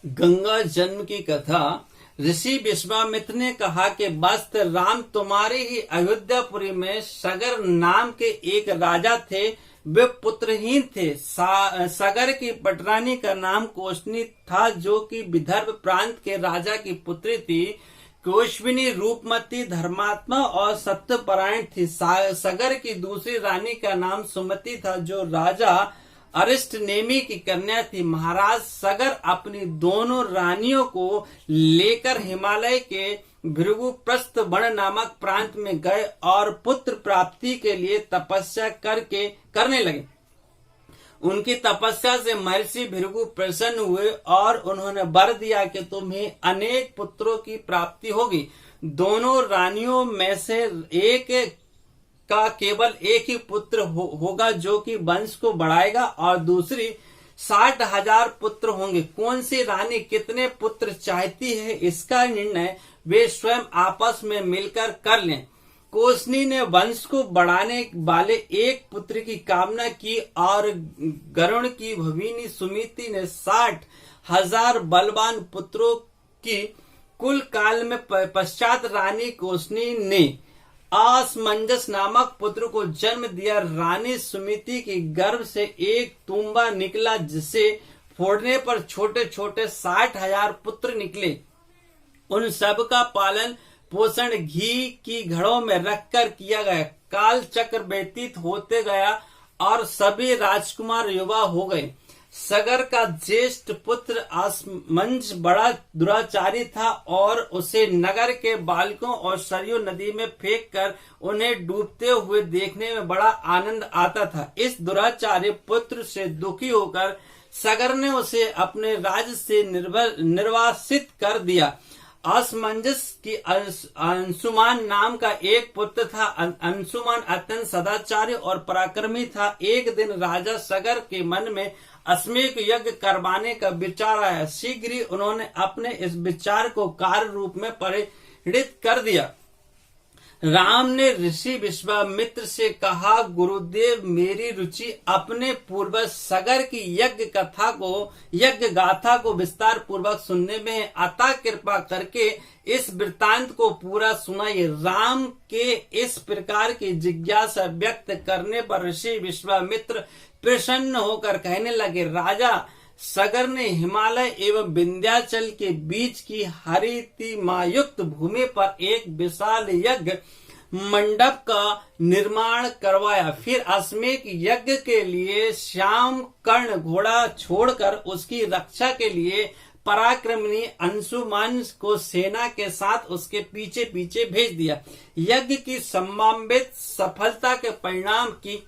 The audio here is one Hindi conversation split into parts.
गंगा जन्म की कथा। ऋषि विश्वामित्र ने कहा कि बस्त राम तुम्हारी ही अयोध्यापुरी में सगर नाम के एक राजा थे। वे पुत्रहीन थे। सगर की पटरानी का नाम कोशनी था, जो कि विदर्भ प्रांत के राजा की पुत्री थी। कोशविनी रूपमती, धर्मात्मा और सत्यपरायण थी। सगर की दूसरी रानी का नाम सुमति था, जो राजा अरिष्ट नेमी की कन्या थी। महाराज सगर अपनी दोनों रानियों को लेकर हिमालय के भृगुप्रस्थ वन नामक प्रांत में गए और पुत्र प्राप्ति के लिए तपस्या करने लगे। उनकी तपस्या से महर्षि भृगु प्रसन्न हुए और उन्होंने वर दिया कि तुम्हें अनेक पुत्रों की प्राप्ति होगी। दोनों रानियों में से एक का केवल एक ही पुत्र होगा, जो कि वंश को बढ़ाएगा, और दूसरी 60,000 पुत्र होंगे। कौन सी रानी कितने पुत्र चाहती है, इसका निर्णय वे स्वयं आपस में मिलकर कर लें। कोशनी ने वंश को बढ़ाने वाले एक पुत्र की कामना की और गरुण की भगिनी सुमिति ने 60,000 बलवान पुत्रों की। कुल काल में पश्चात रानी कोशनी ने असमंजस नामक पुत्र को जन्म दिया। रानी सुमिति के गर्भ से एक तुम्बा निकला, जिसे फोड़ने पर छोटे छोटे 60,000 पुत्र निकले। उन सब का पालन पोषण घी की घड़ों में रखकर किया गया। काल चक्र व्यतीत होते गया और सभी राजकुमार युवा हो गए। सगर का ज्येष्ठ पुत्र असमंज बड़ा दुराचारी था और उसे नगर के बालकों और सरयू नदी में फेंककर उन्हें डूबते हुए देखने में बड़ा आनंद आता था। इस दुराचारी पुत्र से दुखी होकर सगर ने उसे अपने राज्य से निर्वासित कर दिया। असमंजस की अंशुमान नाम का एक पुत्र था। अंशुमान अत्यंत सदाचारी और पराक्रमी था। एक दिन राजा सगर के मन में अश्वमेध यज्ञ करवाने का विचार आया। शीघ्र ही उन्होंने अपने इस विचार को कार्य रूप में परिणित कर दिया। राम ने ऋषि विश्वामित्र से कहा, गुरुदेव, मेरी रुचि अपने पूर्वज सगर की यज्ञ गाथा को विस्तार पूर्वक सुनने में है। अतः कृपा करके इस वृत्तांत को पूरा सुनाइए। राम के इस प्रकार की जिज्ञासा व्यक्त करने पर ऋषि विश्वामित्र प्रसन्न होकर कहने लगे, राजा सगर ने हिमालय एवं विंध्याचल के बीच की हरितिमायुक्त भूमि पर एक विशाल यज्ञ मंडप का निर्माण करवाया। फिर अश्वमेध यज्ञ के लिए श्याम कर्ण घोड़ा छोड़कर उसकी रक्षा के लिए पराक्रमी अंशुमान को सेना के साथ उसके पीछे पीछे भेज दिया। यज्ञ की संभावित सफलता के परिणाम की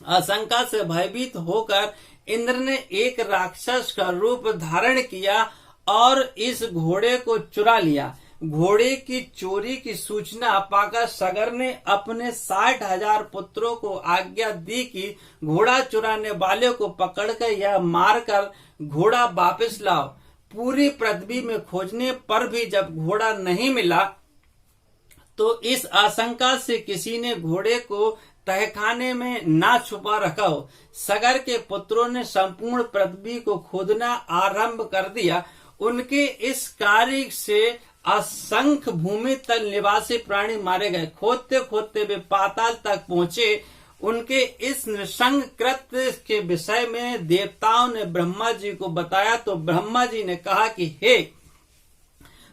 आशंका से भयभीत होकर इंद्र ने एक राक्षस का रूप धारण किया और इस घोड़े को चुरा लिया। घोड़े की चोरी की सूचना पाकर सगर ने अपने 60,000 पुत्रों को आज्ञा दी कि घोड़ा चुराने वाले को पकड़कर या मारकर घोड़ा वापस लाओ। पूरी पृथ्वी में खोजने पर भी जब घोड़ा नहीं मिला, तो इस आशंका से किसी ने घोड़े को तहखाने में ना छुपा रखा हो। सगर के पुत्रों ने संपूर्ण पृथ्वी को खोदना आरंभ कर दिया। उनके इस कार्य से असंख्य भूमि तल निवासी प्राणी मारे गए। खोदते खोदते वे पाताल तक पहुंचे। उनके इस नृशंस कृत्य के विषय में देवताओं ने ब्रह्मा जी को बताया, तो ब्रह्मा जी ने कहा कि हे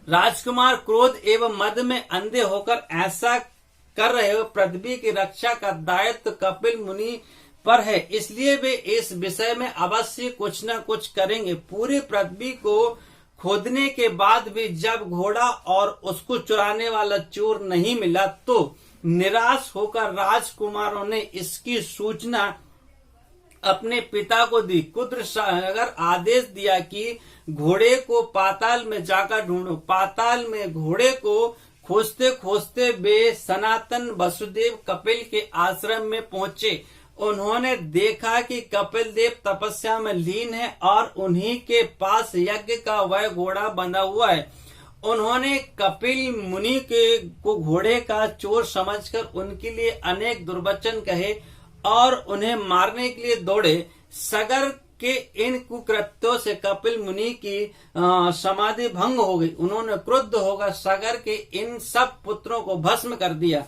राजकुमार, क्रोध एवं मद में अंधे होकर ऐसा कर रहे हो। पृथ्वी की रक्षा का दायित्व कपिल मुनि पर है, इसलिए वे इस विषय में अवश्य कुछ न कुछ करेंगे। पूरी पृथ्वी को खोदने के बाद भी जब घोड़ा और उसको चुराने वाला चोर नहीं मिला, तो निराश होकर राजकुमारों ने इसकी सूचना अपने पिता को दी। कुद्रसागर आदेश दिया कि घोड़े को पाताल में जाकर ढूंढो। पाताल में घोड़े को खोजते खोजते वे सनातन वसुदेव कपिल के आश्रम में पहुंचे। उन्होंने देखा कि कपिल देव तपस्या में लीन है और उन्हीं के पास यज्ञ का वह घोड़ा बंधा हुआ है। उन्होंने कपिल मुनि को घोड़े का चोर समझकर उनके लिए अनेक दुर्वचन कहे और उन्हें मारने के लिए दौड़े। सगर कि इन कुकृत्यों से कपिल मुनि की समाधि भंग हो गई। उन्होंने क्रुद्ध होकर सगर के इन सब पुत्रों को भस्म कर दिया।